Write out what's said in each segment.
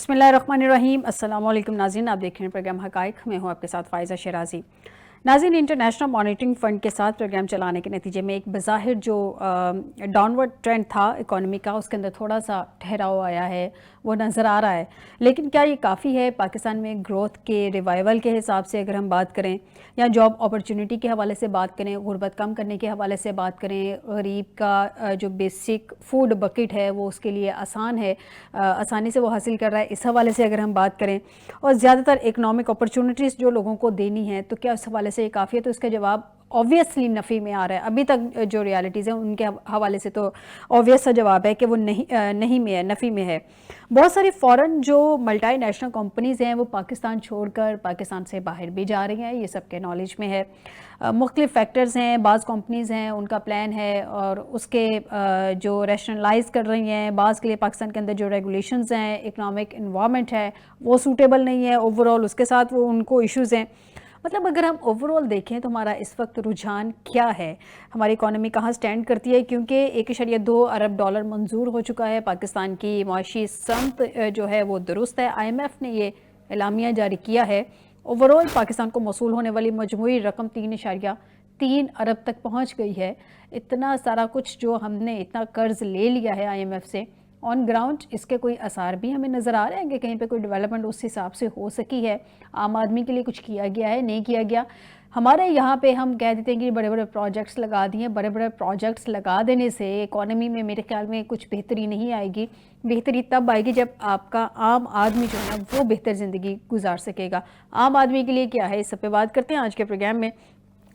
بسم اللہ الرحمن الرحیم. السلام علیکم ناظرین, آپ دیکھ رہے ہیں پروگرام حقائق. میں ہوں آپ کے ساتھ فائزہ شیرازی. ناظرین, انٹرنیشنل مانیٹرنگ فنڈ کے ساتھ پروگرام چلانے کے نتیجے میں ایک بظاہر جو ڈاؤنورڈ ٹرینڈ تھا اکانومی کا, اس کے اندر تھوڑا سا ٹھہراؤ آیا ہے, وہ نظر آ رہا ہے. لیکن کیا یہ کافی ہے؟ پاکستان میں گروتھ کے ریوائول کے حساب سے اگر ہم بات کریں, یا جاب اپرچونٹی کے حوالے سے بات کریں, غربت کم کرنے کے حوالے سے بات کریں, غریب کا جو بیسک فوڈ بکٹ ہے وہ اس کے لیے آسان ہے, آسانی سے وہ حاصل کر رہا ہے, اس حوالے سے اگر ہم بات کریں, اور زیادہ تر اکنامک اپرچونٹیز جو لوگوں کو دینی ہے, تو کیا اس حوالے سے یہ کافی ہے؟ تو اس کا جواب اوبویسلی نفی میں آ رہا ہے. ابھی تک جو ریالٹیز ہیں ان کے حوالے سے تو اوبویس سا جواب ہے کہ وہ نہیں میں ہے, نفی میں ہے. بہت ساری فورن جو ملٹی نیشنل کمپنیز ہیں وہ پاکستان چھوڑ کر پاکستان سے باہر بھی جا رہی ہیں, یہ سب کے نالج میں ہے. مختلف فیکٹرز ہیں, بعض کمپنیز ہیں ان کا پلان ہے اور اس کے جو ریشنلائز کر رہی ہیں. بعض کے لیے پاکستان کے اندر جو ریگولیشنز ہیں, اکنامک انوائرمنٹ ہے وہ سوٹیبل نہیں ہے اوورآل, اس کے ساتھ وہ ان کو ایشوز ہیں. مطلب اگر ہم اوورآل دیکھیں تو ہمارا اس وقت رجحان کیا ہے, ہماری اکانومی کہاں سٹینڈ کرتی ہے؟ کیونکہ 1.2 ارب ڈالر منظور ہو چکا ہے. پاکستان کی معاشی سمت جو ہے وہ درست ہے. آئی ایم ایف نے یہ اعلامیہ جاری کیا ہے. اوورآل پاکستان کو موصول ہونے والی مجموعی رقم 3.3 ارب تک پہنچ گئی ہے. اتنا سارا کچھ جو ہم نے اتنا قرض لے لیا ہے آئی ایم ایف سے, آن گراؤنڈ اس کے کوئی اثار بھی ہمیں نظر آ رہے ہیں کہ کہیں پہ کوئی ڈیولپمنٹ اس حساب سے ہو سکی ہے؟ عام آدمی کے لیے کچھ کیا گیا ہے, نہیں کیا گیا؟ ہمارے یہاں پہ ہم کہہ دیتے ہیں کہ بڑے بڑے پروجیکٹس لگا دیے. بڑے بڑے پروجیکٹس لگا دینے سے اکانومی میں میرے خیال میں کچھ بہتری نہیں آئے گی. بہتری تب آئے گی جب آپ کا عام آدمی جو ہے وہ بہتر زندگی گزار سکے گا. عام آدمی کے لیے کیا ہے, اس سب پہ بات کرتے ہیں آج کے پروگرام میں.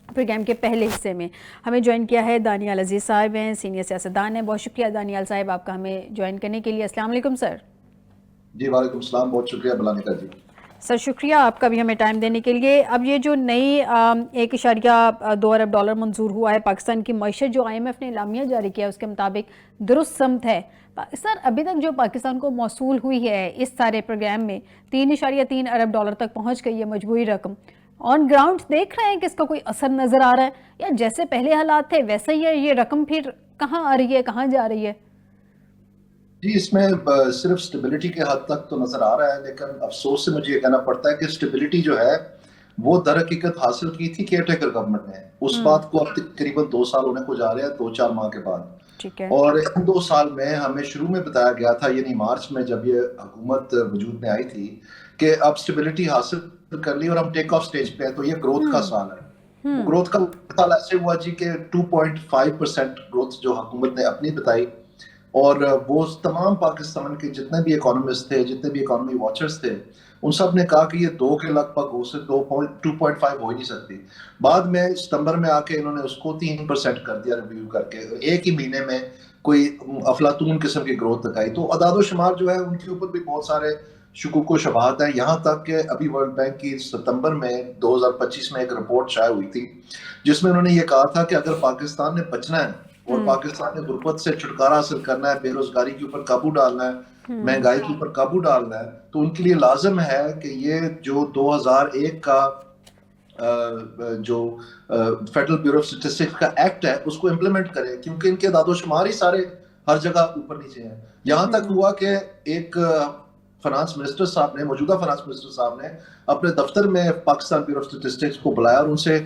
پروگرام کے پہلے حصے میں ہمیں جوائن کیا ہے دانیال عزیز صاحب ہیں, سینئر سیاستدان ہیں. بہت شکریہ دانیال صاحب آپ کا ہمیں جوائن کرنے کے لیے. السلام علیکم سر. جی وعلیکم السلام, بہت شکریہ بلانے کا. جی سر شکریہ آپ کا بھی ہمیں ٹائم دینے کے لیے. اب یہ جو نئی 1.2 ارب ڈالر منظور ہوا ہے پاکستان کی معیشت, جو آئی ایم ایف نے اعلامیہ جاری کیا اس کے مطابق درست سمت ہے. سر ابھی تک جو پاکستان کو موصول ہوئی ہے اس سارے پروگرام میں 3.3 ارب ڈالر تک پہنچ گئی ہے مجموعی رقم. آن گراؤنڈ دیکھ رہے ہیں کہ اس کا کوئی اثر نظر آ رہا ہے, یا جیسے پہلے حالات تھے ویسا ہی ہے؟ یہ رقم پھر کہاں آ رہی ہے, کہاں جا رہی ہے؟ جی اس میں صرف سٹیبلٹی کے حد تک تو نظر آ رہا ہے, لیکن افسوس سے مجھے یہ کہنا پڑتا ہے کہ سٹیبلٹی جو ہے وہ در حقیقت حاصل کی تھی کیئر ٹیکر گورنمنٹ نے. اس بات کو اب تقریباً 2 سال ہونے کو جا رہے ہیں, 2-4 ماہ کے بعد. ٹھیک ہے. اور ان 2 سال میں ہمیں شروع میں بتایا گیا تھا, یعنی مارچ میں جب یہ حکومت وجود میں آئی تھی, کہ اب سٹیبلٹی حاصل کر لی اور ہم ٹیک آف سٹیج پہ ہیں, تو یہ گروتھ کا سال ہے. گروتھ کا سال ایسے ہوا جی کہ 2.5% گروتھ جو حکومت نے اپنی بتائی, اور وہ تمام پاکستان کے جتنے بھی اکانومسٹ تھے, جتنے بھی اکانومی واچرز تھے, ان سب نے کہا کہ یہ 2 کے لگ بھگ ہو سکتے, 2.5 ہو ہی نہیں سکتی. بعد میں ستمبر میں آ کے انہوں نے اس کو 3% کر دیا ریویو کر کے, ایک ہی مہینے میں کوئی افلاطون قسم کی گروتھ دکھائی. تو اعداد و شمار جو ہے ان کے اوپر بھی بہت سارے شکوک و شبہات ہیں, یہاں تک کہ ابھی ورلڈ بینک کی ستمبر میں 2025 میں ایک رپورٹ شائع ہوئی تھی جس میں انہوں نے یہ کہا تھا کہ اگر پاکستان نے بچنا ہے اور پاکستان نے غربت سے چھٹکارا حاصل کرنا ہے, بے روزگاری کے اوپر قابو ڈالنا ہے, مہنگائی کے اوپر قابو ڈالنا ہے, تو ان کے لیے لازم ہے کہ یہ جو 2001 کا جو فیڈرل بیورو آف اسٹیٹسٹکس کا ایکٹ ہے اس کو امپلیمنٹ کرے, کیونکہ ان کے اعداد و شمار ہی سارے ہر جگہ اوپر نیچے ہیں. یہاں تک ہوا کہ ایک فنانس منسٹر صاحب نے, موجودہ فنانس منسٹر صاحب نے اپنے دفتر میں پاکستان بیورو آف اسٹیٹسٹکس کو بلایا اور ان سے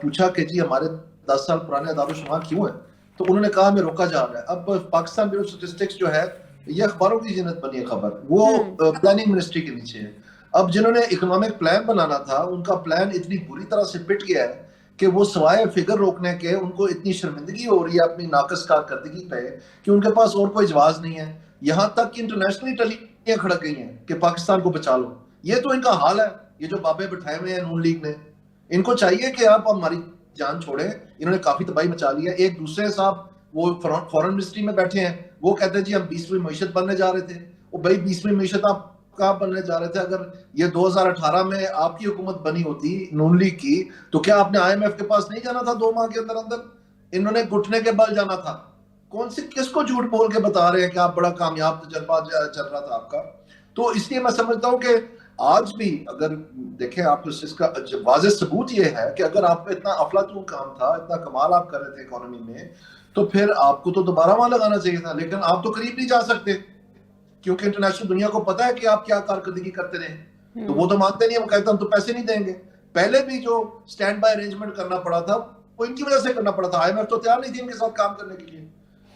پوچھا کہ جی ہمارے 10 سال پرانے اعداد و شمار کیوں ہیں؟ تو انہوں نے کہا ہمیں روکا جا رہا ہے. اب پاکستان بیورو آف اسٹیٹسٹکس جو ہے یہ اخباروں کی جنت بنی ہے خبر, وہ پلاننگ منسٹری کے نیچے ہے. اب جنہوں نے اکنامک پلان بنانا تھا ان کا پلان اتنی بری طرح سے پٹ گیا ہے کہ وہ سوائے فگر روکنے کے ان کو اتنی شرمندگی ہو رہی ہے اپنی ناقص کارکردگی پہ کہ ان کے پاس اور کوئی جواز نہیں ہے. یہاں تک کہ انٹرنیشنلی ٹلیاں کھڑک گئی ہیں کہ پاکستان کو بچا لو. یہ تو ان کا حال ہے, یہ جو بابے بٹھائے ہوئے ہیں نون لیگ نے, ان کو چاہیے کہ آپ ہماری جان چھوڑیں. انہوں نے کافی تباہی مچا لی ہے. ایک دوسرے صاحب وہ فورن منسٹری میں بیٹھے ہیں, وہ کہتے ہیں جی ہم 20ویں معیشت بننے جا رہے تھے. وہ بھائی 20ویں معیشت آپ کہاں بننے جا رہے تھے؟ اگر یہ 2018 میں آپ کی حکومت بنی ہوتی نون لیگ کی, تو کیا آپ نے آئی ایم ایف کے پاس نہیں جانا تھا 2 ماہ کے اندر اندر؟ انہوں نے گھٹنے کے بل جانا تھا. کون سے کس کو جھوٹ بول کے بتا رہے ہیں کہ آپ بڑا کامیاب تجربہ چل رہا تھا آپ کا؟ تو اس لیے میں سمجھتا ہوں کہ آج بھی اگر دیکھیں آپ, اس کا واضح ثبوت یہ ہے کہ اگر آپ کا اتنا افلاطون کام تھا, اتنا کمال آپ کر رہے تھے اکانومی میں, تو پھر آپ کو تو دوبارہ وہاں لگانا چاہیے تھا, لیکن آپ تو قریب نہیں جا سکتے. کیونکہ انٹرنیشنل دنیا کو پتا ہے کہ آپ کیا کارکردگی کرتے رہے. تو وہ تو مانتے نہیں ہیں, وہ کہتے ہیں ہم تو پیسے نہیں دیں گے. پہلے بھی جو اسٹینڈ بائی ارینجمنٹ کرنا پڑا تھا وہ ان کی وجہ سے کرنا پڑا تھا, آئی ایم ایف تو تیار نہیں تھی ان کے ساتھ کام کرنے کے لیے.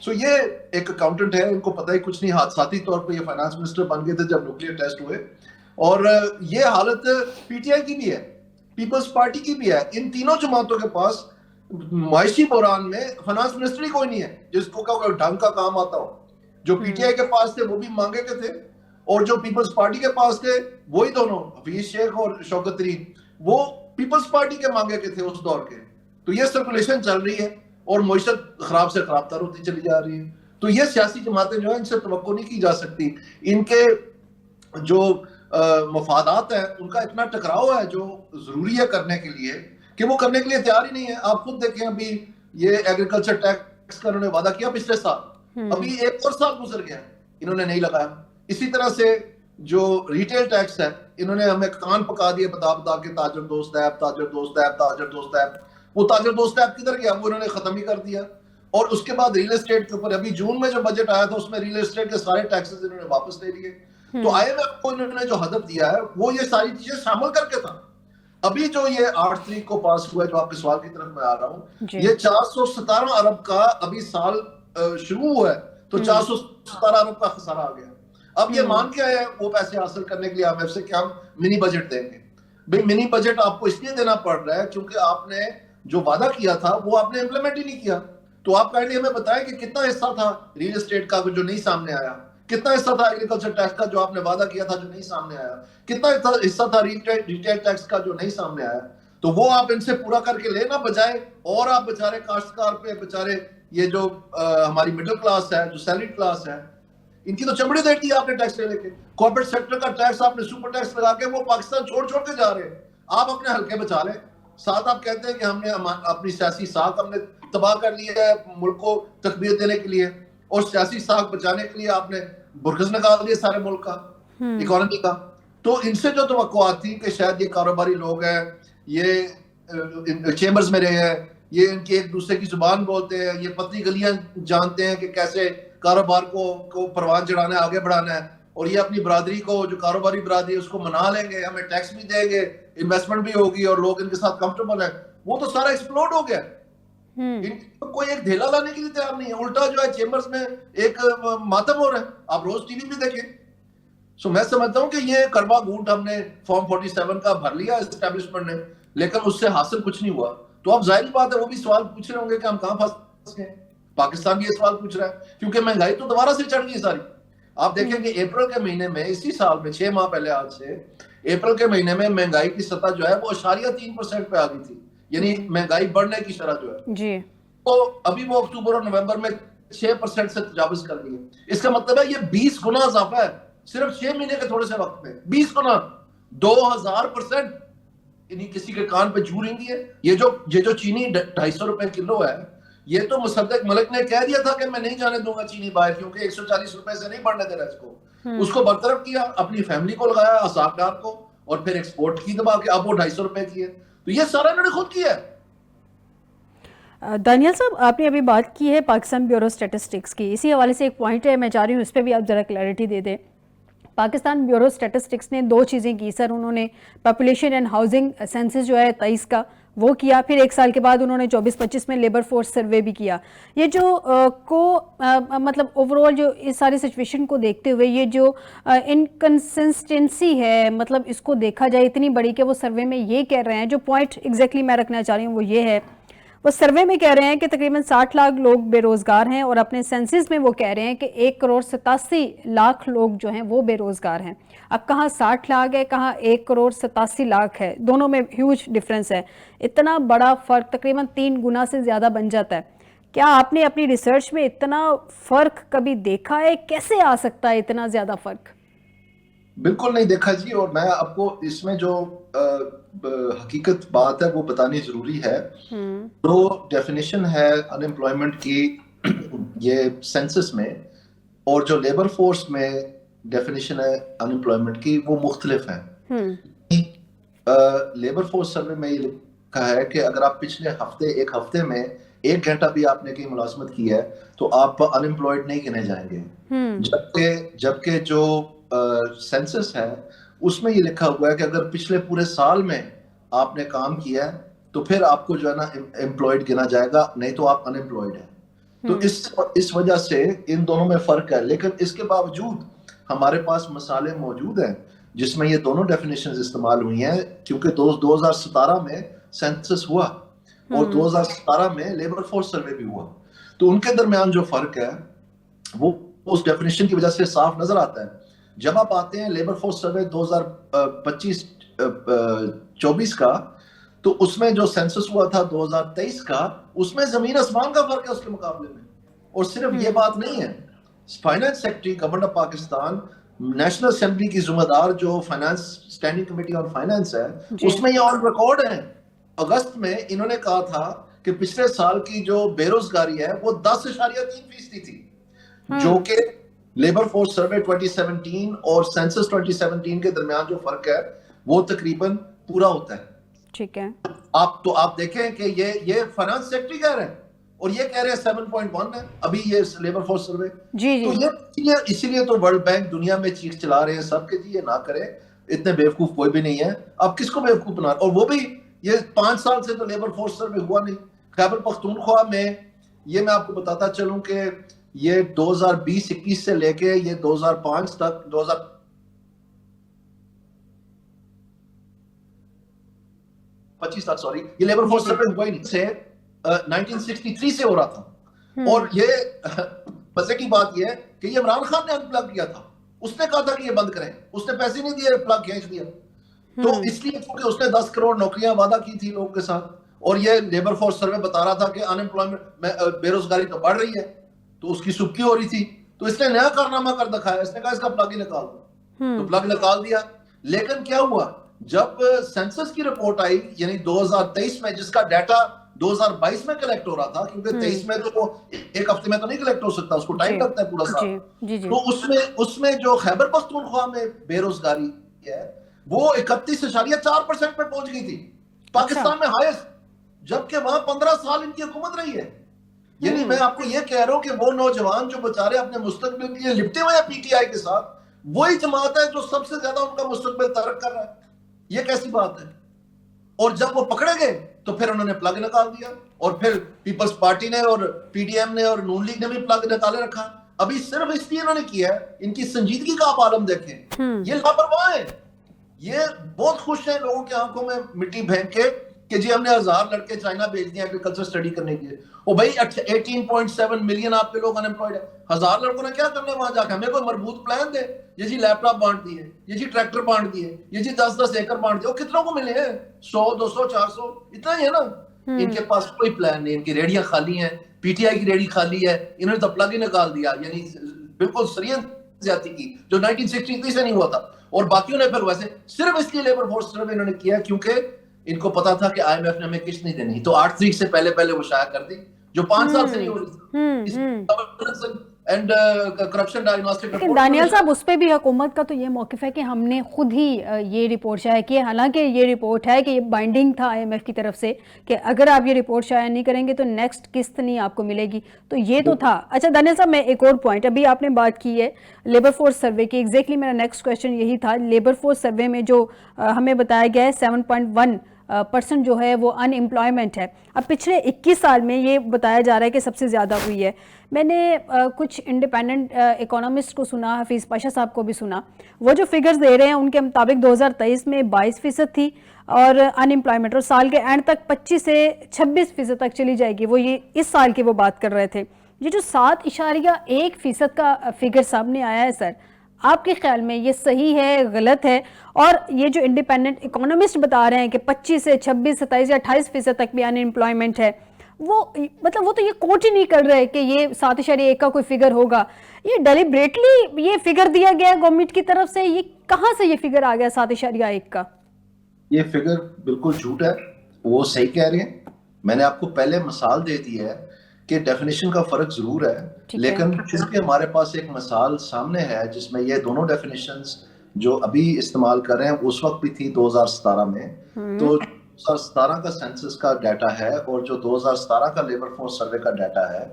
سو یہ ایک اکاؤنٹنٹ ہے, ان کو پتہ ہی کچھ نہیں, حادثاتی طور پہ یہ فائنانس منسٹر بن گئے تھے جب نیوکلیئر ٹیسٹ ہوئے. اور یہ حالت پی ٹی آئی کی بھی ہے, پیپلز پارٹی کی بھی ہے. ان تینوں جماعتوں کے پاس معاشی بحران میں فائنانس منسٹر ہی کوئی نہیں ہے جس کو کوئی ڈھنگ کا کام آتا ہو. جو پی ٹی آئی کے پاس تھے وہ بھی مانگے کے تھے, اور جو پیپلز پارٹی کے پاس تھے وہی دونوں حفیظ شیخ اور شوکت ترین, وہ پیپلز پارٹی کے مانگے کے تھے اس دور کے. تو یہ سرکولیشن چل رہی ہے اور معیشت خراب سے خراب تر ہوتی چلی جا رہی ہے. تو یہ سیاسی جماعتیں جو ہیں ان سے توقع نہیں کی جا سکتی. ان کے جو مفادات ہیں ان کا اتنا ٹکراؤ ہے جو ضروری ہے کرنے کے لیے, کہ وہ کرنے کے لیے تیار ہی نہیں ہے. آپ خود دیکھیں, ابھی یہ ایگریکلچر ٹیکس کا انہوں نے وعدہ کیا پچھلے سال, ابھی ایک اور سال گزر گیا انہوں نے نہیں لگایا. اسی طرح سے جو ریٹیل ٹیکس ہے انہوں نے ہمیں کان پکا دیے بتا بتا کے تاجر دوست ایپ, تاجر دوست ایپ, تاجر دوست ایپ. وہ تاجر دوست ایپ کدھر گیا, وہ انہوں نے ختم ہی کر دیا. اور اس کے بعد ریل اسٹیٹ کے اوپر ابھی جون میں جو بجٹ آیا تھا اس میں ریل اسٹیٹ کے سارے ٹیکسز انہوں نے واپس لے لیے. تو آئی ایم ایف کو انہوں نے جو ہدف دیا ہے وہ یہ ساری چیزیں شامل کر کے تھا. ابھی جو یہ 8 تاریخ کو پاس ہوا ہے, جو آپ کے سوال کی طرف میں آ رہا ہوں, یہ 417 ارب کا ابھی سال شروع ہوا ہے, تو 417 ارب کا خسارہ آ گیا. اب یہ مان کے آئے وہ پیسے حاصل کرنے کے لیے IMF سے کہ ہم منی بجٹ دیں گے. بھئی منی بجٹ آپ کو اس لیے دینا پڑ رہا ہے کیونکہ آپ نے جو وعدہ کیا تھا وہ آپ نے امپلیمنٹ ہی نہیں کیا. تو آپ کائنڈلی ہمیں بتائیں کہ کتنا حصہ تھا ریل اسٹیٹ کا جو نہیں سامنے آیا, کتنا حصہ تھا ایگریکلچر ٹیکس کا جو آپ نے وعدہ کیا تھا جو نہیں سامنے آیا, کتنا حصہ تھا ریٹیل ٹیکس کا جو نہیں سامنے آیا. تو وہ آپ ان سے پورا کر کے لینا بجائے, اور آپ بیچارے کاشتکار پہ, بیچارے یہ جو ہماری مڈل کلاس ہے, جو سیلریڈ کلاس ہے, ان کی تو چمڑی دیکھ دی آپ نے ٹیکس لے کے. کارپوریٹ سیکٹر کا ٹیکس آپ نے سپر ٹیکس لگا کے وہ پاکستان چھوڑ چھوڑ کے جا رہے ہیں. آپ اپنے حلقے بچا لیں. ساتھ آپ کہتے ہیں کہ ہم نے اپنی سیاسی ساکھ ہم نے تباہ کر لی ہے ملک کو تقویت دینے کے لیے, اور سیاسی ساکھ بچانے کے لیے آپ نے برگز نکال دیے سارے ملک کا, اکانومی کا. تو ان سے جو توقعات تھی کہ شاید یہ کاروباری لوگ ہیں, یہ چیمبرز میں رہے ہیں, یہ ان کی ایک دوسرے کی زبان بولتے ہیں, یہ پتلی گلیاں جانتے ہیں کہ کیسے کاروبار کو پروان چڑھانا ہے, آگے بڑھانا ہے, اور یہ اپنی برادری کو, جو کاروباری برادری ہے اس کو منا لیں گے, ہمیں ٹیکس بھی دیں گے, انویسٹمنٹ بھی ہوگی اور لوگ ان کے ساتھ کمفرٹیبل ہیں. وہ تو سارا ایکسپلوڈ ہو گیا. ان کو کوئی ایک دھیلا لانے کے لیے تیار نہیں ہے. الٹا جو ہے چیمبرز میں ایک ماتم ہو رہا ہے. آپ روز ٹی وی بھی دیکھیں. سو میں سمجھتا ہوں کہ یہ کروا گھونٹ ہم نے فارم 47 کا بھر لیا اسٹیبلشمنٹ نے, لیکن اس سے حاصل کچھ نہیں ہوا. تو اب ظاہر بات ہے وہ بھی سوال پوچھ رہے ہوں گے کہ ہم کہاں پھنس گئے. پاکستان بھی یہ سوال پوچھ رہا ہے کیونکہ مہنگائی تو دوبارہ سے چڑھ گئی ساری. آپ دیکھیں کہ اپریل کے مہینے میں, اسی سال میں 6 ماہ پہلے آج سے, اپریل کے مہینے میں مہنگائی کی سطح جو ہے وہ 0.3% پہ آ گئی تھی, یعنی مہنگائی بڑھنے کی شرح جو ہے جی, تو ابھی وہ اکتوبر اور نومبر میں 6% سے تجاوز کر گئی ہے. اس کا مطلب ہے یہ 20 گنا اضافہ ہے صرف 6 مہینے کے تھوڑے سے وقت میں. 20 گنا, 2000%. یعنی کسی کے کان پہ جھو رہیں گی ہے. یہ جو چینی 250 روپے کلو ہے, یہ تو مصدق ملک نے کہہ دیا تھا کہ میں نہیں جانے دوں گا چینی باہر, کیونکہ 140 روپے سے نہیں بڑھنے دے رہا اس کو. اس کو برطرف کیا, اپنی فیملی کو لگایا, اساکدار کو, اور پھر ایکسپورٹ کی دبا کے اب وہ 250 روپے کی ہے. تو یہ سارا انہوں نے خود کیا ہے. دانیال صاحب, آپ نے ابھی بات کی ہے پاکستان بیورو اسٹیٹسٹکس کی, اسی حوالے سے ایک پوائنٹ ہے, میں چاہ رہی ہوں اس پہ بھی آپ ذرا کلیئرٹی دے دیں. پاکستان بیورو اسٹیٹسٹکس نے 2 چیزیں کی سر. انہوں نے پاپولیشن اینڈ ہاؤسنگ سینسس جو ہے 23 کا وہ کیا, پھر 1 سال کے بعد انہوں نے 24-25 میں لیبر فورس سروے بھی کیا. یہ جو مطلب اوور آل جو اس ساری سچویشن کو دیکھتے ہوئے یہ جو انکنسسٹنسی ہے, مطلب اس کو دیکھا جائے اتنی بڑی کہ وہ سروے میں یہ کہہ رہے ہیں, جو پوائنٹ ایگزیکٹلی میں رکھنا چاہ رہی ہوں وہ یہ ہے, وہ سروے میں کہہ رہے ہیں کہ تقریباً 60 لاکھ لوگ بے روزگار ہیں, اور اپنے سینسز میں وہ کہہ رہے ہیں کہ 1.87 کروڑ لوگ جو ہیں وہ بے روزگار ہیں. اب کہاں 60 لاکھ ہے, کہاں 1.87 کروڑ ہے, دونوں میں ہیوج ڈفرنس ہے. اتنا بڑا فرق تقریباً 3 گنا سے زیادہ بن جاتا ہے. کیا آپ نے اپنی ریسرچ میں اتنا فرق کبھی دیکھا ہے؟ کیسے آ سکتا ہے اتنا زیادہ فرق؟ بالکل نہیں دیکھا جی, اور میں آپ کو اس میں جو حقیقت بات ہے وہ بتانی ضروری ہے. جو ڈیفینیشن ہے ان امپلائمنٹ کی یہ سینسس میں, اور جو لیبر فورس میں ڈیفینیشن ہے ان امپلائمنٹ کی, وہ مختلف ہیں. لیبر فورس سروے میں یہ لکھا ہے کہ اگر آپ پچھلے ایک ہفتے میں 1 گھنٹہ بھی آپ نے کہیں ملازمت کی ہے تو آپ ان امپلائڈ نہیں گنے جائیں گے. جبکہ جو سینسس ہے اس میں یہ لکھا ہوا ہے کہ اگر پچھلے پورے سال میں آپ نے کام کیا ہے تو پھر آپ کو جو ہے نا امپلائڈ گنا جائے گا, نہیں تو آپ ان امپلائڈ ہیں. تو اس وجہ سے ان دونوں میں فرق ہے. لیکن اس کے باوجود ہمارے پاس مسالے موجود ہیں جس میں یہ دونوں ڈیفینیشنز استعمال ہوئی ہیں, کیونکہ 2017 میں سینسس ہوا اور 2017 میں لیبر فورس سروے بھی ہوا. تو ان کے درمیان جو فرق ہے وہ اس ڈیفینیشن کی وجہ سے صاف نظر آتا ہے. جب آپ آتے ہیں لیبر فورس سروے 2025-24 کا, تو اس میں جو سینسس ہوا تھا 2023 کا, اس میں زمین آسمان کا فرق ہے اس کے مقابلے میں. اور صرف یہ بات نہیں ہے, finance secretary government of Pakistan, national assembly کی ذمہ دار جو finance standing committee on finance ہے, اس میں یہ آن ریکارڈ ہے. اگست میں انہوں نے کہا تھا کہ پچھلے سال کی جو بے روزگاری ہے وہ 10.3% تھی, جو کہ لیبر فورس سروے 2017 اور سینسس 2017 کے درمیان جو فرق ہے وہ تقریباً پورا ہوتا ہے. ٹھیک ہے, آپ دیکھیں کہ یہ فائنانس سیکرٹری کہہ رہے ہیں اور یہ کہہ رہے ہیں 7.1 ہے ابھی یہ لیبر فورس سروے. تو یہ اسی لیے تو ورلڈ بینک دنیا میں چیخ چلا رہے ہیں سب کہ جی یہ نہ کرے, اتنے بیوقوف کوئی بھی نہیں ہے. اب کس کو بیوقوف بنا, اور وہ بھی یہ 5 سال سے تو لیبر فورس سروے ہوا نہیں. خیبر پختونخوا میں یہ میں آپ کو بتاتا چلوں کہ یہ 2020-21 سے لے کے یہ 2005 تک 2025 تک یہ لیبر فورس سروے ہوا ہی نہیں. سے 1963 سے ہو رہا تھا. اور یہ مزے کی بات یہ ہے کہ یہ عمران خان نے انپلگ کیا تھا, اس نے کہا تھا کہ یہ بند کریں, اس نے پیسے نہیں دیے, پلگ کھینچ دیا. تو اس لیے کیونکہ اس نے 10 کروڑ نوکریاں وعدہ کی تھی لوگوں کے ساتھ, اور یہ لیبر فورس سروے بتا رہا تھا کہ ان امپلائمنٹ بے روزگاری تو بڑھ رہی ہے, تو اس کی سبکی ہو رہی تھی. تو اس نے نیا کارنامہ کر دکھایا, اس نے کہا اس کا پلگ ہی نکال دو, تو پلگ نکال دیا. لیکن کیا ہوا, جب سینسس کی رپورٹ آئی یعنی 2023 میں, جس کا ڈیٹا 2022 میں کلیکٹ ہو رہا تھا, کیونکہ 23 میں تو وہ ایک ہفتے میں تو نہیں کلیکٹ ہو سکتا, اس کو ٹائم لگتا ہے پورا سال. تو اس میں جو خیبر پختونخوا میں بے روزگاری ہے وہ 31.4% پہ پہنچ گئی تھی, پاکستان میں ہائیسٹ, جبکہ وہاں 15 سال ان کی حکومت رہی ہے. یعنی میں آپ کو یہ کہہ رہا ہوں کہ وہ نوجوان جو بچارے اپنے مستقبل کے لیے لپٹے ہوئے ہیں پی ٹی آئی کے ساتھ, وہی جماعت ہے جو سب سے زیادہ ان کا مستقبل ترک کر رہا ہے. یہ کیسی بات ہے؟ اور جب وہ پکڑے گئے تو پھر انہوں نے پلگ نکال دیا, اور پھر پیپلز پارٹی نے اور پی ڈی ایم نے اور نون لیگ نے بھی پلگ نکالے رکھا. ابھی صرف اس لیے انہوں نے کیا ہے, ان کی سنجیدگی کا آپ عالم دیکھیں, یہ لاپرواہ ہیں. یہ بہت خوش ہیں لوگوں کی آنکھوں میں مٹی پھینک کے کہ جی ہم نے 1000 لڑکے چائنا بھیج دیے ایگریکلچر سٹڈی کرنے کے لیے. اور بھائی 18.7 ملین آپ کے لوگ ان امپلائڈ ہیں, 1000 لڑکوں نے کیا کرنا ہے وہاں جا کے؟ ہمیں کوئی مربوط پلان دے, یہ جی لیپ ٹاپ بانٹ دیے, یہ جی ٹریکٹر بانٹ دیے, یہ جی 10-10 ایکڑ بانٹ دیے. وہ کتنوں کو ملے ہیں؟ 100 200 400 اتنا ہی ہے نا. ان کے پاس کوئی پلان نہیں, ان کی ریڑیاں خالی ہیں, پی ٹی آئی کی ریڑی خالی ہے, انہوں نے تو پلگ ہی نکال دیا. یعنی بالکل سرین زیادتی کی جو 1963 سے نہیں ہوا تھا. اور باقیوں نے پھر ویسے صرف اس لیے لیبر فورس سروے انہوں نے کیا کیونکہ ان کو پتا تھا کہ آئی ایم ایف نے ہمیں قسط نہیں دینی, تو 8 تاریخ سے پہلے وہ شائع کر دی, جو 5 سال سے نہیں ہو رہی تھی. لیکن دانیال صاحب اس پہ بھی حکومت کا تو یہ موقف ہے کہ ہم نے خود ہی یہ رپورٹ شائع کی ہے, حالانکہ یہ رپورٹ ہے کہ یہ بائنڈنگ تھا آئی ایم ایف کی طرف سے کہ اگر آپ یہ رپورٹ شائع نہیں کریں گے تو نیکسٹ قسط نہیں آپ کو ملے گی, تو یہ تو تھا. اچھا دانیال صاحب, میں ایک اور پوائنٹ, ابھی آپ نے بات کی ہے لیبر فورس سروے کی, ایگزیکٹلی میرا نیکسٹ کویشچن یہی تھا. لیبر فورس سروے میں جو ہمیں بتایا گیا ہے 7.1% جو ہے وہ ان امپلائمنٹ ہے. اب پچھلے 21 سال میں یہ بتایا جا رہا ہے کہ سب سے زیادہ ہوئی ہے. میں نے کچھ انڈیپینڈنٹ اکانومسٹ کو سنا, حفیظ پاشا صاحب کو بھی سنا, وہ جو فگرز دے رہے ہیں ان کے مطابق 2023 میں 22% تھی اور ان امپلائمنٹ, اور سال کے اینڈ تک 25 سے 26% تک چلی جائے گی. وہ یہ اس سال کی وہ بات کر رہے تھے. یہ جو 7.1% کا فگر سامنے آیا ہے سر, آپ کے خیال میں یہ صحیح ہے, غلط ہے؟ اور یہ جو انڈیپینڈنٹ اکانومسٹ بتا رہے ہیں کہ 25 سے 26, 27 یا 28% تک بھی ان امپلائمنٹ ہے, وہ مطلب وہ تو یہ کوٹ ہی نہیں کر رہے کہ یہ 7.1 کا کوئی فگر ہوگا. یہ ڈیلیبریٹلی یہ فگر دیا گیا ہے گورنمنٹ کی طرف سے, یہ کہاں سے یہ فگر آ گیا 7.1 کا؟ یہ فگر بالکل جھوٹ ہے, وہ صحیح کہہ رہے ہیں. میں نے آپ کو پہلے مثال دے دی ہے کہ ڈیفینیشن کا فرق ضرور ہے, لیکن چونکہ ہمارے پاس ایک مثال سامنے ہے جس میں یہ دونوں ڈیفینیشنز جو ابھی استعمال کر رہے ہیں اس وقت بھی تھی 2017 میں, تو 2017 کا سینسس کا ڈیٹا ہے اور جو 2017 کا لیبر فورس سروے کا ڈیٹا ہے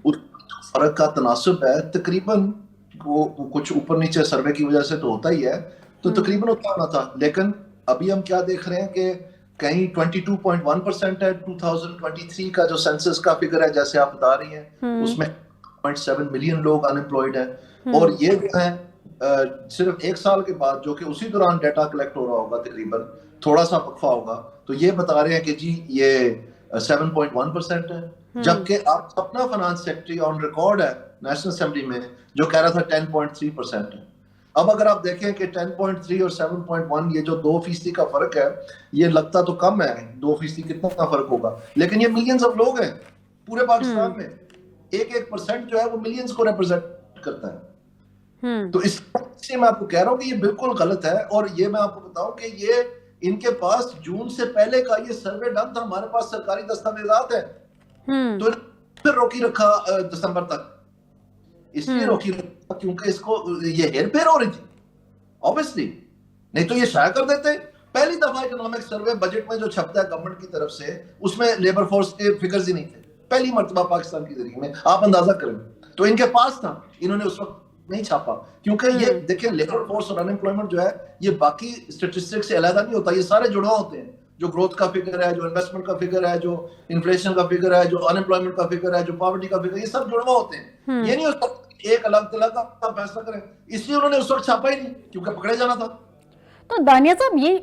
اس فرق کا تناسب ہے تقریباً وہ کچھ اوپر نیچے سروے کی وجہ سے تو ہوتا ہی ہے تو تقریباً اتنا ہونا تھا. لیکن ابھی ہم کیا دیکھ رہے ہیں کہ کہیں 22.1% ہے 2023 کا جو سینسس کا فگر ہے جیسے آپ بتا رہی ہیں اس میں 0.7 ملین لوگ انمپلائڈ ہیں اور یہ جو ہے صرف ایک سال کے بعد جو کہ اسی دوران ڈیٹا کلیکٹ ہو رہا ہوگا تقریباً تھوڑا سا وقفہ ہوگا تو یہ بتا رہے ہیں کہ جی یہ 7.1% ہے جبکہ آپ اپنا فنانس سیکٹری آن ریکارڈ ہے نیشنل اسمبلی میں جو کہہ رہا تھا 10.3% ہے. اب اگر آپ دیکھیں کہ 10.3 اور 7.1 یہ جو 2% کا فرق ہے یہ لگتا تو کم ہے 2% کتنا فرق ہوگا لیکن یہ ملینز آف لوگ ہیں پورے پاکستان میں 1% جو ہے وہ ملینز کو ریپرزینٹ کرتا ہے. تو اس سے میں آپ کو کہہ رہا ہوں کہ یہ بالکل غلط ہے اور یہ میں آپ کو بتاؤں کہ یہ ان کے پاس جون سے پہلے کا یہ سروے ڈن تھا ہمارے پاس سرکاری دستاویزات ہیں تو پھر روکی رکھا دسمبر تک اس لیے روکی رکھا کیونکہ اس کو یہ ہیر پھیر ہو رہی تھی obviously نہیں تو یہ شائع کر دیتے. پہلی دفعہ اکنامک سروے بجٹ میں جو چھپتا ہے گورنمنٹ کی طرف سے اس میں لیبر فورس کے فگرز ہی نہیں تھے پہلی مرتبہ پاکستان کی ذریعے میں آپ اندازہ کریں تو ان کے پاس تھا انہوں نے اس وقت نہیں چھاپا کیونکہ یہ دیکھیں لیبر فورس اور انمپلائمنٹ جو ہے یہ باقی اسٹیٹسٹکس سے علیحدہ نہیں ہوتا یہ سارے جڑواں ہوتے ہیں جو گروتھ کا فگر ہے جو انویسٹمنٹ کا فگر ہے جو انفلیشن کا فگر ہے جو انمپلائمنٹ کا فگر ہے جو پاورٹی کا فگر یہ سب جڑواں ہوتے ہیں یہ نہیں ہوتا ایک الگ تلگ کا فیصلہ کریں اس لیے انہوں نے اس وقت چھاپا ہی نہیں کیونکہ پکڑے جانا تھا. تو دانیہ صاحب یہ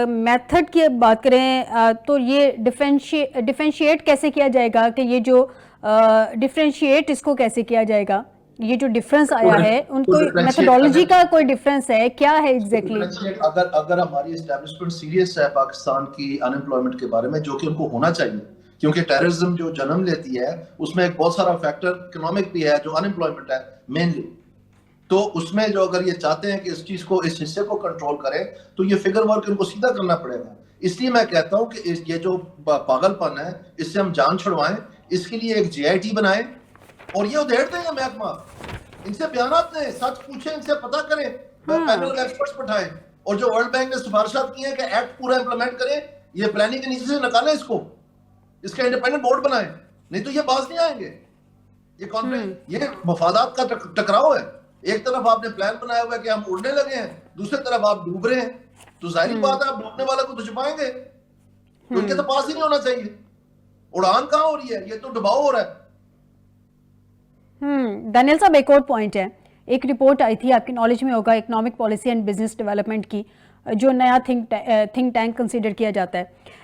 میتھڈ کی بات کریں تو یہ ڈیفرینشیٹ کیسے کیا جائے گا کہ یہ جو ڈیفرینشیٹ اس کو کیسے کیا جائے گا یہ جو ڈفرینس آیا ہے ان کو میتھڈالوجی کا کوئی ڈفرینس ہے کیا ہے ایگزیکٹلی؟ اگر ہماری اسٹیبلشمنٹ سیریس ہے پاکستان کی انمپلائمنٹ کے بارے میں جو کہ ان کو ہونا چاہیے کیونکہ ٹیررزم جو جنم لیتی ہے اس میں ایک بہت سارا فیکٹر اکنامک بھی ہے جو انمپلائمنٹ ہے مینلی تو اس میں جو اگر یہ چاہتے ہیں کہ اس چیز کو اس حصے کو کنٹرول کریں تو یہ فگر ورک ان کو سیدھا کرنا پڑے گا. اس لیے میں کہتا ہوں کہ یہ جو پاگل پن ہے اس سے ہم جان چھڑوائیں اس کے لیے ایک GIT بنائیں اور یہ ادھیڑ دیں گے محکمہ ان سے بیانات لیں سچ پوچھیں ان سے پتہ کریں پینل ایکسپرٹس بٹھائیں اور جو ورلڈ بینک نے سفارشات کی ہیں کہ ایکٹ پورا امپلیمنٹ کریں یہ پلاننگ کے نیچے سے نکالیں اس کو اس کا انڈیپینڈنٹ بورڈ بنائیں نہیں تو یہ باز نہیں آئیں گے. یہ مفادات کا ٹکراؤ ہے ایک طرف آپ نے پلان بنایا ہوا ہے کہ ہم اڑنے لگے ہیں دوسری طرف آپ ڈوب رہے ہیں تو ظاہری بات ہے آپ ڈوبنے والا کو تو چھپائیں گے تو ان کے تو پاس ہی نہیں ہونا چاہیے. اڑان کہاں ہو رہی ہے یہ تو ڈباؤ ہو رہا ہے. دانیل صاحب ایک اور پوائنٹ ہے ایک رپورٹ آئی تھی آپ کی نالج میں ہوگا economic policy and business development کی جو نیا تھنک ٹینک کنسیڈر کیا جاتا ہے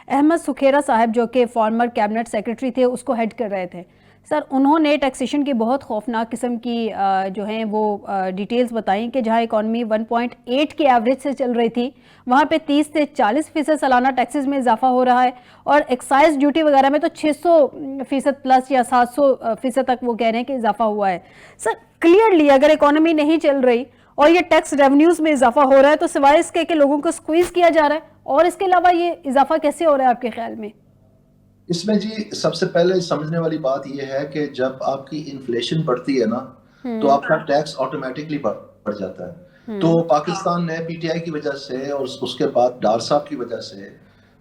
احمد سکھیرا صاحب جو کہ فارمر کیبنٹ سیکرٹری تھے اس کو ہیڈ کر رہے تھے سر انہوں نے ٹیکسیشن کی بہت خوفناک قسم کی جو ہیں وہ ڈیٹیلز بتائیں کہ جہاں اکانومی 1.8 کی ایوریج سے چل رہی تھی وہاں پہ 30 سے 40% سالانہ ٹیکسز میں اضافہ ہو رہا ہے اور ایکسائز ڈیوٹی وغیرہ میں تو 600% پلس یا 700% تک وہ کہہ رہے ہیں کہ اضافہ ہوا ہے. سر کلیئرلی اگر اکانومی نہیں چل رہی اور یہ ٹیکس ریونیوز میں اضافہ ہو رہا ہے تو سوائے اس کے کہ لوگوں کو سکویز کیا جا رہا ہے اور اس کے علاوہ یہ اضافہ کیسے ہو رہا ہے آپ کے خیال میں؟ اس میں جی سب سے پہلے سمجھنے والی بات یہ ہے کہ جب آپ کی انفلیشن بڑھتی ہے نا تو آپ کا ٹیکس آٹومیٹکلی بڑھ جاتا ہے. تو پاکستان نے PTI کی وجہ سے اور اس کے بعد ڈار صاحب کی وجہ سے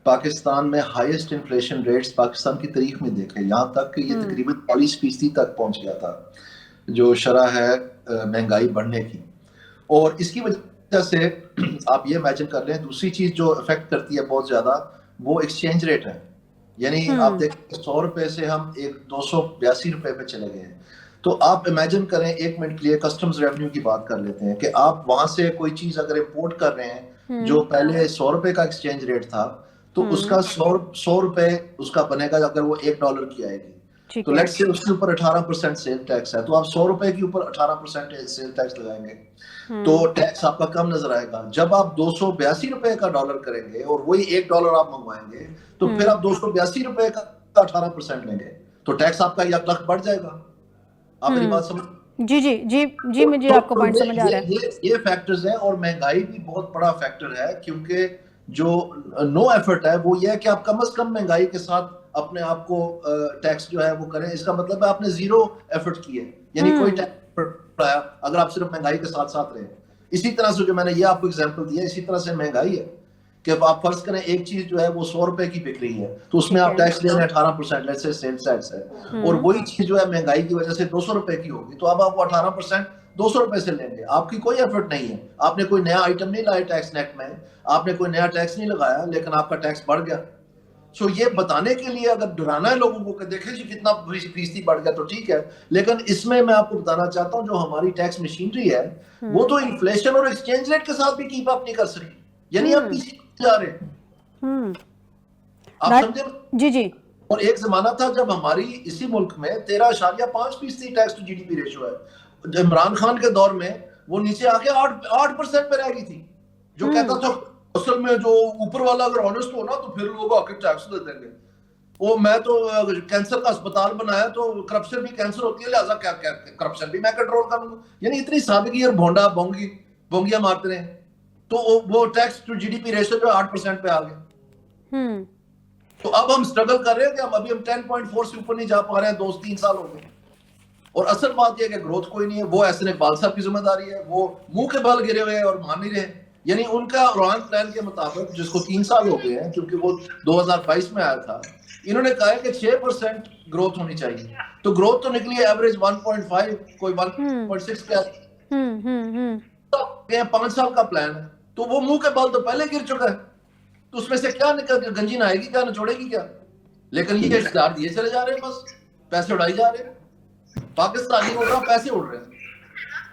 پاکستان میں ہائیسٹ انفلیشن ریٹس پاکستان کی تاریخ میں دیکھے یہاں تک کہ یہ تقریباً 40% تک پہنچ گیا تھا جو شرح ہے مہنگائی بڑھنے کی. اور اس کی وجہ سے آپ یہ امیجن کر لیں دوسری چیز جو افیکٹ کرتی ہے بہت زیادہ وہ ایکسچینج ریٹ ہے یعنی آپ دیکھیں 100 روپے سے ہم 282 روپے پہ چلے گئے ہیں. تو آپ امیجن کریں ایک منٹ کے لیے کسٹمز ریونیو کی بات کر لیتے ہیں کہ آپ وہاں سے کوئی چیز اگر امپورٹ کر رہے ہیں جو پہلے 100 روپے کا ایکسچینج ریٹ تھا تو اس کا 100 روپے اس کا بنے گا اگر وہ $1 کی آئے گی تو لیٹس سے اس کے اوپر 18% سیل ٹیکس ہے تو آپ 100 روپے کے اوپر 18% سیل ٹیکس لگائیں گے تو ٹیکس آپ کا کم نظر آئے گا. جب آپ 282 روپے کا ڈالر کریں گے اور وہی $1 آپ منگوائیں گے تو پھر آپ 282 روپے کا 18% لیں گے تو ٹیکس آپ کا 1 لاکھ بڑھ جائے گا. آپ میری بات سمجھ جی مجھے آپ کا پوائنٹ سمجھ آ رہا ہے. یہ فیکٹرز ہیں اور مہنگائی بھی بہت بڑا فیکٹر ہے کیونکہ جو نو ایفرٹ ہے وہ یہ ہے کہ آپ کم از کم مہنگائی کے ساتھ اپنے آپ کو ٹیکس جو ہے وہ کریں. اس کا مطلب ہے آپ نے زیرو ایفرٹ کی ہے یعنی کوئی ٹیکس اگر آپ صرف مہنگائی کے ساتھ ساتھ رہے. اسی طرح سے جو میں نے یہ آپ کو ایگزامپل دیا اسی طرح سے مہنگائی ہے کہ آپ فرض کریں ایک چیز جو ہے وہ 100 روپے کی بک رہی ہے تو اس میں آپ ٹیکس دے رہے ہیں 18%، لیٹس سے سیلز ٹیکس ہے، اور وہی چیز جو ہے مہنگائی کی وجہ سے 200 روپے کی ہوگی تو اب آپ وہ 18% 200 روپے سے لیں گے. آپ کی کوئی ایفرٹ نہیں ہے، آپ نے کوئی نیا آئٹم نہیں لایا ٹیکس نیٹ میں، آپ نے کوئی نیا ٹیکس نہیں لگایا، لیکن آپ کا ٹیکس بڑھ گیا. سو یہ بتانے کے لیے اگر ڈرانا ہے لوگوں کو کہ دیکھیں جی کتنا فیصدی بڑھ گیا تو ٹھیک ہے، لیکن اس میں میں آپ کو بتانا چاہتا ہوں جو ہماری ٹیکس مشینری ہے وہ تو انفلیشن اور ایکسچینج ریٹ کے ساتھ بھی کیپ اپ نہیں کر سکی، یعنی آپ پیچھے جا رہے ہیں. آپ سمجھے؟ جی جی. اور ایک زمانہ تھا جب ہماری اسی ملک میں 13.5% tax to G D P ratio ہے. عمران خان کے دور میں وہ نیچے آ کے 8% پہ رہ گئی تھی، جو کہتا تھا اصل میں جو اوپر والا اگر آنےسٹ ہو نا تو پھر لوگ آ کے ٹیکس دے دیں گے. وہ میں تو کینسر کا اسپتال بنایا تو کرپشن بھی کینسر ہوتی ہے لہٰذا کیا کرپشن بھی میں کنٹرول کروں گا. یعنی اتنی سادگی اور بھونڈا بونگیاں مارتے رہے تو وہ tax to G D P ratio جو 8% پہ آ گئے. تو اب ہم اسٹرگل کر رہے ہیں کہ ابھی ہم 10.4 سے اوپر نہیں جا پا رہے ہیں، 2-3 سال ہو گئے. اور اصل بات یہ ہے کہ گروتھ کوئی نہیں ہے. وہ احسن اقبال صاحب کی ذمہ داری ہے، وہ منہ کے بل گرے ہوئے ہیں اور مان نہیں رہے. یعنی ان کا اڑان پلان کے مطابق جس کو 3 سال ہو گئے ہیں کیونکہ وہ 2022 میں آیا تھا، انہوں نے کہا ہے کہ 6% گروتھ ہونی چاہیے. تو گروتھ تو نکلی ہے ایوریج 1.5، کوئی 1.6 کیا 5 سال کا پلان ہے. تو وہ منہ کے بل تو پہلے گر چکا ہے، تو اس میں سے کیا نکل گنجی نہ آئے گی، کیا نچوڑے گی کیا. لیکن یہ اشتہار دیے چلے جا رہے ہیں، بس پیسے اڑائی جا رہے ہیں. پاکستانی اڑ رہا، پیسے اڑ رہے ہیں.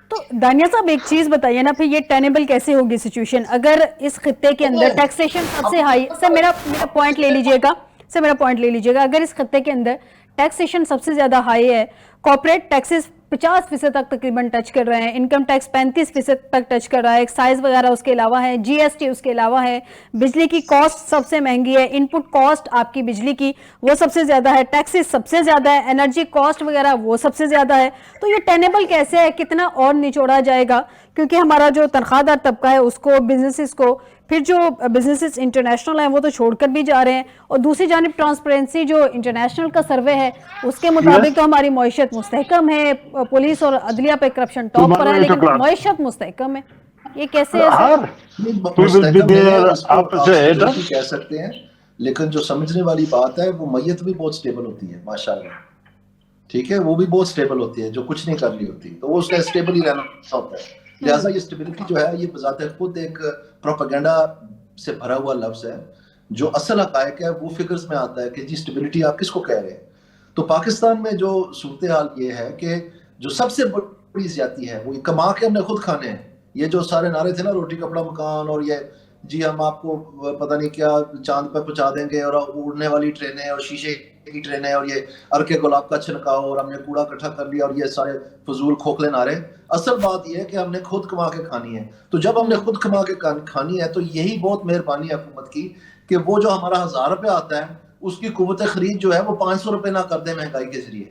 تو دانیہ صاحب ایک چیز بتائیے نا، پھر یہ ٹینیبل کیسے ہوگی سچویشن اگر اس خطے کے اندر ٹیکسیشن سب سے ہائی. سر میرا پوائنٹ لے لیجئے گا، اگر اس خطے کے اندر ٹیکسیشن سب سے زیادہ ہائی ہے، کارپوریٹ ٹیکسز 50% تک تقریباً ٹچ کر رہے ہیں، انکم ٹیکس 35% تک ٹچ کر رہا ہے، ایکسائز وغیرہ اس کے علاوہ ہے، جی ایس ٹی اس کے علاوہ ہے، بجلی کی کاسٹ سب سے مہنگی ہے، ان پٹ کاسٹ آپ کی بجلی کی وہ سب سے زیادہ ہے، ٹیکسز سب سے زیادہ ہے، انرجی کاسٹ وغیرہ وہ سب سے زیادہ ہے. تو یہ ٹینیبل کیسے ہے، کتنا اور نچوڑا جائے گا؟ کیونکہ ہمارا جو تنخواہ دار طبقہ ہے اس کو، بزنسز کو، پھر جو بزنسز انٹرنیشنل ہیں وہ تو چھوڑ کر بھی جا رہے ہیں، اور دوسری جانب ٹرانسپیرنسی جو انٹرنیشنل کا سروے ہے اس کے مطابق تو ہماری معیشت مستحکم ہے، پولیس اور عدلیہ پہ کرپشن ٹاپ پر ہے، لیکن معیشت مستحکم ہے. یہ کیسے ہے سر؟ مستحکم نہیں ہے، اس کو آپ اسٹیبلٹی کہہ سکتے ہیں، لیکن جو سمجھنے والی بات ہے وہ میت بھی بہت اسٹیبل ہوتی ہے ماشاءاللہ. ٹھیک ہے، وہ بھی بہت اسٹیبل ہوتی ہے جو کچھ نہیں کر رہی ہوتی، تو وہ اس نے اسٹیبل ہی رہنا ہوتا ہے. لہٰذا یہ اسٹیبلٹی جو ہے یہ بذات خود ایک پروپیگنڈا سے بھرا ہوا لفظ ہے. جو اصل حقائق ہے وہ فگرز میں آتا ہے کہ جی اسٹیبلٹی آپ کس کو کہہ رہے ہیں. تو پاکستان میں جو صورتحال یہ ہے کہ جو سب سے بڑی زیادتی ہے وہ کما کے ہم نے خود کھانے ہیں. یہ جو سارے نعرے تھے نا، روٹی کپڑا مکان، اور یہ جی ہم آپ کو پتہ نہیں کیا چاند پہ پہنچا دیں گے، اور اڑنے والی ٹرینیں اور شیشے کی ٹرینیں، اور یہ ارکے گلاب کا چھڑکاؤ، اور ہم نے کوڑا اکٹھا کر لیا، اور یہ سارے فضول کھوکھلے نعرے. اصل بات یہ ہے کہ ہم نے خود کما کے کھانی ہے. تو جب ہم نے خود کما کے کھانی ہے تو یہی بہت مہربانی ہے حکومت کی کہ وہ جو ہمارا 1000 روپے آتا ہے اس کی قوت خرید جو ہے وہ 500 روپے نہ کر دیں مہنگائی کے ذریعے.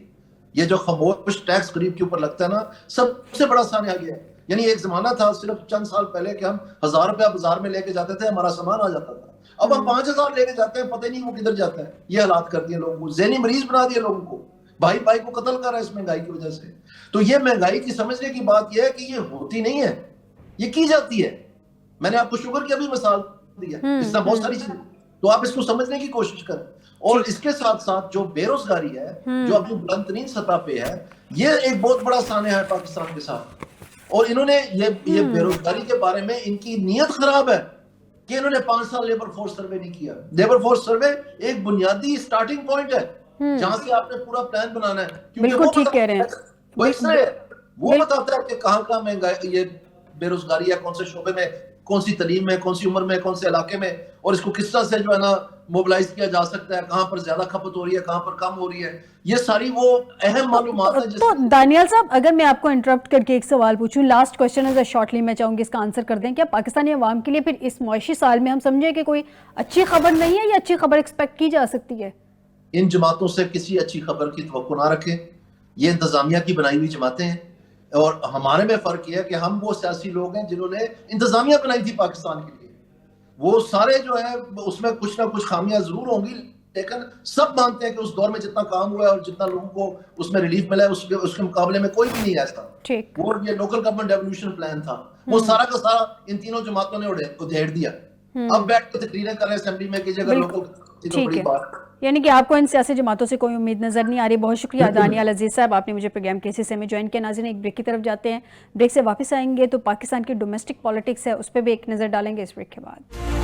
یہ جو خاموش ٹیکس غریب کے اوپر لگتا ہے نا، سب سے بڑا سانحہ یہ ہے. یعنی ایک زمانہ تھا صرف چند سال پہلے کہ ہم 1000 روپیہ بازار میں لے کے جاتے تھے، ہمارا سامان آ جاتا تھا. اب ہم 5000 لے کے جاتے ہیں، پتہ نہیں وہ کدھر جاتا ہے. یہ حالات کر دیے لوگوں کو، ذہنی مریض بنا دیے لوگوں کو، بھائی بھائی کو قتل کر رہا ہے اس مہنگائی کی وجہ سے. تو یہ مہنگائی کی سمجھنے کی بات یہ ہے کہ یہ ہوتی نہیں ہے، یہ کی جاتی ہے. میں نے آپ کو شوگر کی ابھی مثال دی ہے، اس طرح بہت ساری چیزیں. تو آپ اس کو سمجھنے کی کوشش کریں. اور اس کے ساتھ ساتھ جو بے روزگاری ہے جو اپنی بلند ترین سطح پہ ہے، یہ ایک بہت بڑا سانحہ ہے پاکستان کے ساتھ. اور انہوں نے یہ بے روزگاری کے بارے میں ان کی نیت خراب ہے کہ انہوں نے 5 سال لیبر فورس سروے نہیں کیا. لیبر فورس سروے ایک بنیادی سٹارٹنگ پوائنٹ ہے جہاں سے آپ نے پورا پلان بنانا ہے. بالکل ٹھیک کہہ رہے ہیں. وہ بتاتا ہے کہ کہاں کہاں مہنگائی، یہ بے روزگاری ہے، کون سے شعبے میں، کون سی تعلیم میں، کون سی عمر میں، کون سے علاقے میں، اور اس کو کس طرح سے جو ہے نا موبلائز کیا جا سکتا ہے، کہاں پر زیادہ کھپت ہو رہی ہے، کہاں پر کم ہو رہی ہے. یہ ساری وہ اہم معلومات ہیں. تو دانیال صاحب اگر میں آپ کو انٹرپٹ کر کے ایک سوال پوچھوں، لاسٹ کوسچن ہے، شارٹلی میں چاہوں گی اس کا آنسر کر دیں. کیا پاکستانی عوام کے لیے پھر اس معاشی سال میں ہم سمجھیں کہ کوئی اچھی خبر نہیں ہے، یا اچھی خبر ایکسپیکٹ کی جا سکتی ہے؟ ان جماعتوں سے کسی اچھی خبر کی توقع نہ رکھیں. یہ انتظامیہ کی بنائی ہوئی جماعتیں ہیں، اور ہمارے میں فرق یہ ہے کہ ہم وہ سیاسی لوگ ہیں جنہوں نے انتظامیہ بنائی تھی پاکستان کے لیے. وہ سارے جو ہے اس میں کچھ نہ کچھ خامیاں ضرور ہوں گی، لیکن سب مانتے ہیں کہ اس دور میں جتنا کام ہوا ہے اور جتنا لوگوں کو اس میں ریلیف ملا ہے اس کے مقابلے میں کوئی بھی نہیں ایسا. وہ یہ لوکل گورنمنٹ ڈیولوشن پلان تھا، وہ سارا کا سارا ان تینوں جماعتوں نے ادھیڑ دیا. اب بیٹھ کے تقریریں کر رہے ہیں اسمبلی میں کہ اگر لوگوں کو ٹھیک بڑی ہے، بات. یعنی کہ آپ کو ان سیاسی جماعتوں سے کوئی امید نظر نہیں آ رہی. بہت شکریہ دانیال عزیز صاحب، آپ نے مجھے پروگرام کے حصے میں جوائن کیا. ناظرین ایک بریک کی طرف جاتے ہیں، بریک سے واپس آئیں گے تو پاکستان کی ڈومیسٹک پالیٹکس ہے اس پہ بھی ایک نظر ڈالیں گے اس بریک کے بعد.